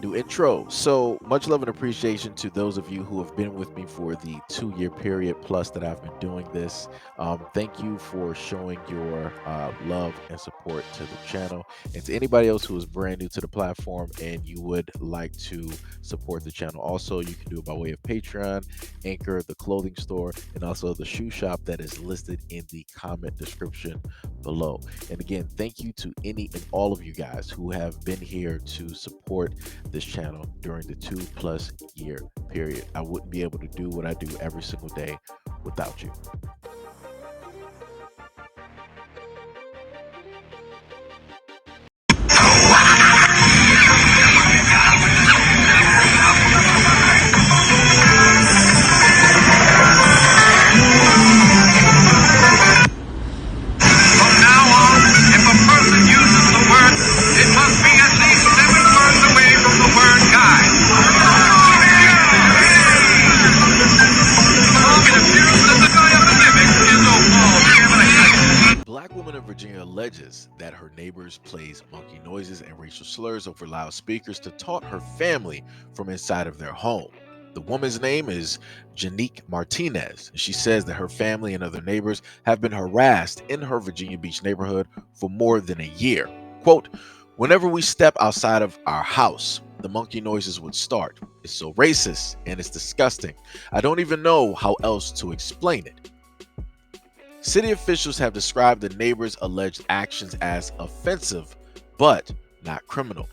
New intro. So much love and appreciation to those of you who have been with me for the 2 year period plus that I've been doing this. Thank you for showing your love and support to the channel. And to anybody else who is brand new to the platform and you would like to support the channel, also you can do it by way of Patreon, Anchor, the clothing store, and also the shoe shop that is listed in the comment description below. And again, thank you to any and all of you guys who have been here to support this channel during the 2+ year period. I wouldn't be able to do what I do every single day without you. From now on, if a person uses the word, it must be at least 7 words away from the word guy. It appears that the guy epidemic is no fault. Black woman in Virginia alleges that her neighbors plays monkey noises and racial slurs over loudspeakers to taunt her family from inside of their home. The woman's name is Janique Martinez. She says that her family and other neighbors have been harassed in her Virginia Beach neighborhood for more than a year. Quote, "Whenever we step outside of our house, the monkey noises would start. It's so racist and it's disgusting. I don't even know how else to explain it." City officials have described the neighbors' alleged actions as offensive, but not criminal.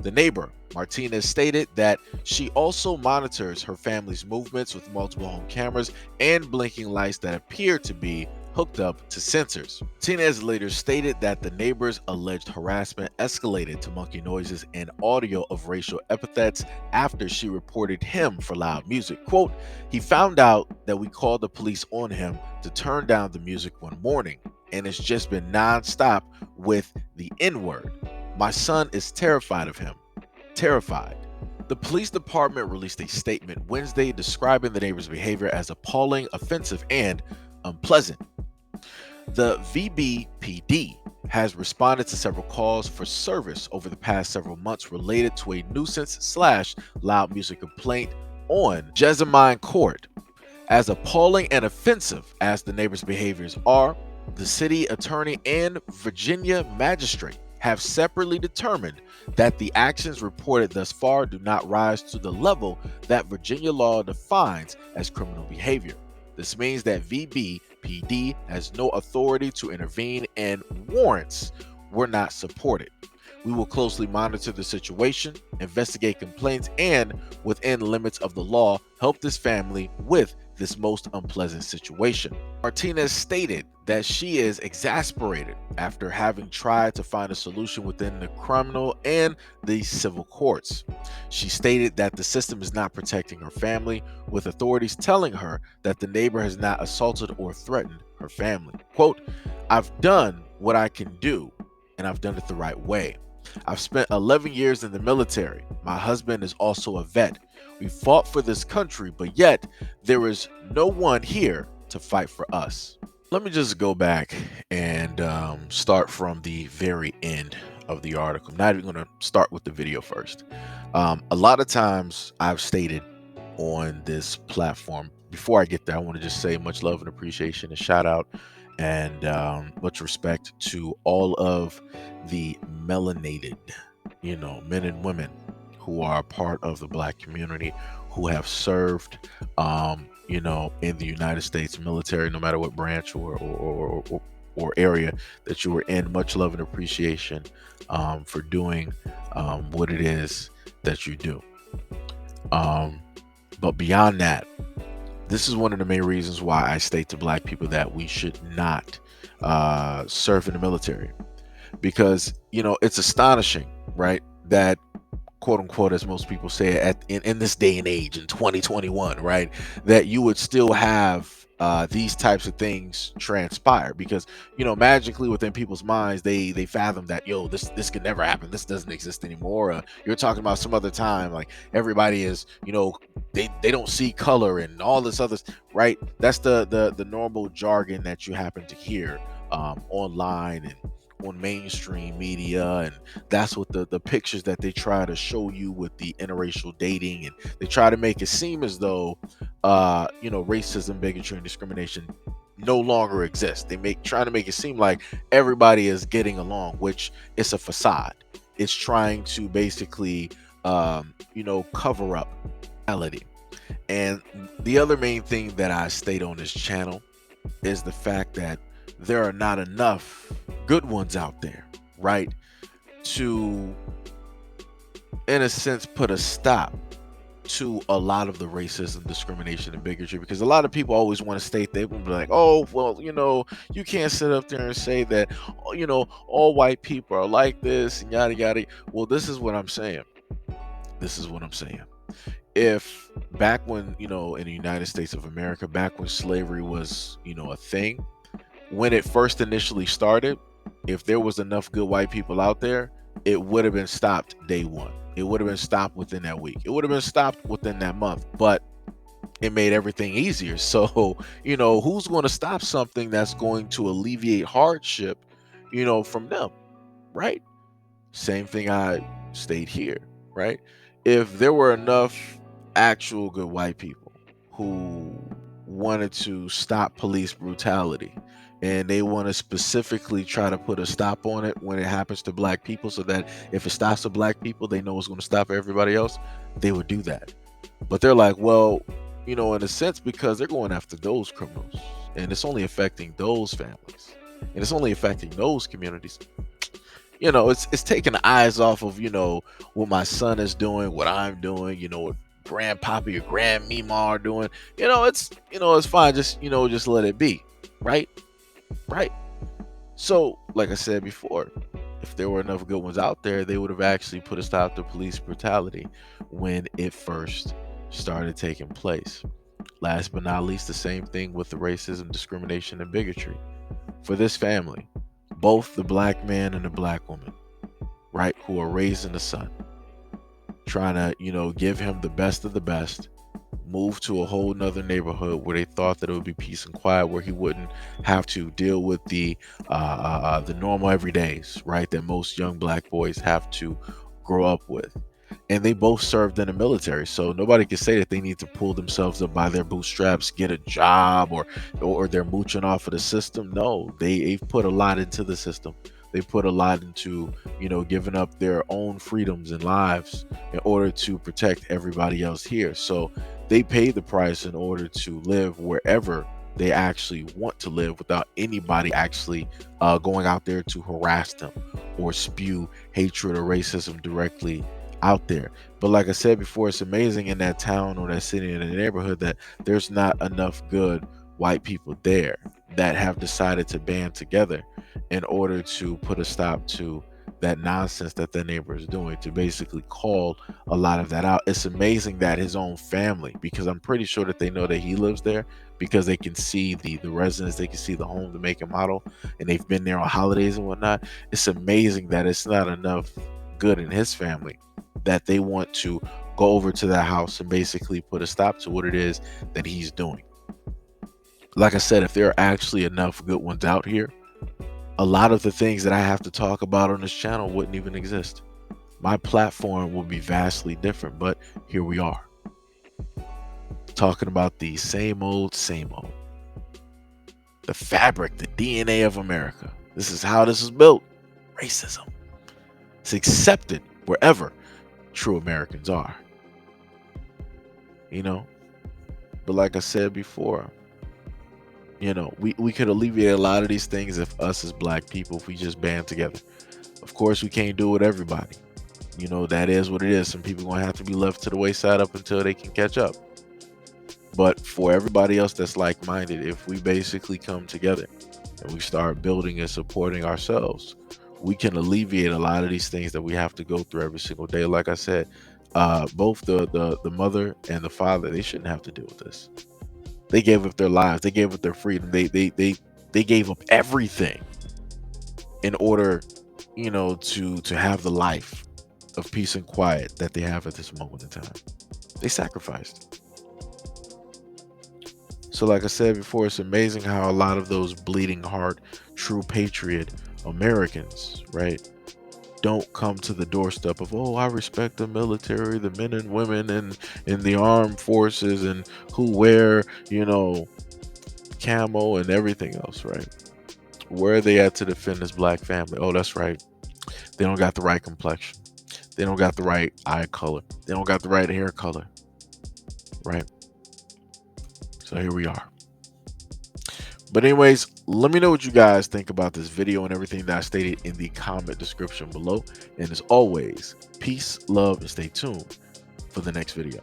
The neighbor, Martinez, stated that she also monitors her family's movements with multiple home cameras and blinking lights that appear to be hooked up to sensors. Martinez later stated that the neighbor's alleged harassment escalated to monkey noises and audio of racial epithets after she reported him for loud music. Quote, "He found out that we called the police on him to turn down the music one morning, and it's just been nonstop with the N-word. My son is terrified of him. Terrified." The police department released a statement Wednesday describing the neighbor's behavior as appalling, offensive, and unpleasant. The VBPD has responded to several calls for service over the past several months related to a nuisance/loud music complaint on Jessamine Court. As appalling and offensive as the neighbors' behaviors are, the city attorney and Virginia magistrate have separately determined that the actions reported thus far do not rise to the level that Virginia law defines as criminal behavior. This means that VBPD has no authority to intervene and warrants were not supported. We will closely monitor the situation, investigate complaints, and, within limits of the law, help this family with this most unpleasant situation. Martinez stated that she is exasperated after having tried to find a solution within the criminal and the civil courts. She stated that the system is not protecting her family, with authorities telling her that the neighbor has not assaulted or threatened her family. Quote, "I've done what I can do, and I've done it the right way. I've spent 11 years in the military. My husband is also a vet. We fought for this country, but yet there is no one here to fight for us." Let me just go back and start from the very end of the article. I'm not even going to start with the video first. A lot of times I've stated on this platform, before I get there, I want to just say much love and appreciation and shout out and much respect to all of the melanated, men and women who are a part of the Black community, who have served, in the United States military, no matter what branch or area that you were in. Much love and appreciation for doing what it is that you do. But beyond that, this is one of the main reasons why I state to Black people that we should not serve in the military, because it's astonishing, right, that quote unquote, as most people say, in this day and age in 2021, right, that you would still have these types of things transpire, because magically within people's minds they fathom that this could never happen, this doesn't exist anymore. You're talking about some other time, like everybody is they don't see color and all this other, right? That's the normal jargon that you happen to hear online and on mainstream media, and that's what the pictures that they try to show you with the interracial dating, and they try to make it seem as though racism, bigotry, and discrimination no longer exist. They make trying to make it seem like everybody is getting along, which is a facade. It's trying to basically cover up reality. And the other main thing that I state on this channel is the fact that there are not enough good ones out there, right? To, in a sense, put a stop to a lot of the racism, discrimination, and bigotry. Because a lot of people always want to state, they will be like, oh, well, you can't sit up there and say that, all white people are like this and yada yada. Well, this is what I'm saying. This is what I'm saying. If back when, in the United States of America, back when slavery was, a thing, when it first initially started, if there was enough good white people out there, it would have been stopped day one. It would have been stopped within that week. It would have been stopped within that month. But it made everything easier. So, who's going to stop something that's going to alleviate hardship, from them, right? Same thing I state here, right? If there were enough actual good white people who wanted to stop police brutality, and they want to specifically try to put a stop on it when it happens to black people, so that if it stops to black people, they know it's going to stop everybody else, they would do that. But they're like, well, in a sense, because they're going after those criminals, and it's only affecting those families, and it's only affecting those communities. It's taking the eyes off of, what my son is doing, what I'm doing, what grandpappy or grandmima are doing. It's fine. Just let it be. Right? Right. So, like I said before, if there were enough good ones out there, they would have actually put a stop to police brutality when it first started taking place. Last but not least, the same thing with the racism, discrimination, and bigotry. For this family, both the black man and the black woman, right, who are raising the son, trying to, give him the best of the best, move to a whole nother neighborhood where they thought that it would be peace and quiet, where he wouldn't have to deal with the normal everydays, right, that most young black boys have to grow up with. And they both served in the military, so nobody can say that they need to pull themselves up by their bootstraps, get a job, or they're mooching off of the system. No, they've put a lot into the system. They put a lot into, giving up their own freedoms and lives in order to protect everybody else here. So they pay the price in order to live wherever they actually want to live, without anybody actually going out there to harass them or spew hatred or racism directly out there. But like I said before, it's amazing in that town or that city or that neighborhood that there's not enough good white people there that have decided to band together in order to put a stop to that nonsense that their neighbor is doing, to basically call a lot of that out. It's amazing that his own family, because I'm pretty sure that they know that he lives there, because they can see the residence, they can see the home, the make and model, and they've been there on holidays and whatnot. It's amazing that it's not enough good in his family that they want to go over to that house and basically put a stop to what it is that he's doing. Like I said, if there are actually enough good ones out here, a lot of the things that I have to talk about on this channel wouldn't even exist. My platform would be vastly different, but here we are, talking about the same old, the fabric, the DNA of America. This is how this is built. Racism. It's accepted wherever true Americans are. But like I said before, we could alleviate a lot of these things if us as black people, if we just band together. Of course, we can't do it with everybody. That is what it is. Some people are going to have to be left to the wayside up until they can catch up. But for everybody else that's like-minded, if we basically come together and we start building and supporting ourselves, we can alleviate a lot of these things that we have to go through every single day. Like I said, both the mother and the father, they shouldn't have to deal with this. They gave up their lives. They gave up their freedom. They gave up everything in order, to have the life of peace and quiet that they have at this moment in time. They sacrificed. So like I said before, it's amazing how a lot of those bleeding heart, true patriot Americans, right, don't come to the doorstep of, oh, I respect the military, the men and women in the armed forces, and who wear, camo and everything else, right? Where are they at to defend this black family? Oh, that's right. They don't got the right complexion. They don't got the right eye color. They don't got the right hair color, right? So here we are. But anyways, let me know what you guys think about this video and everything that I stated in the comment description below. And as always, peace, love, and stay tuned for the next video.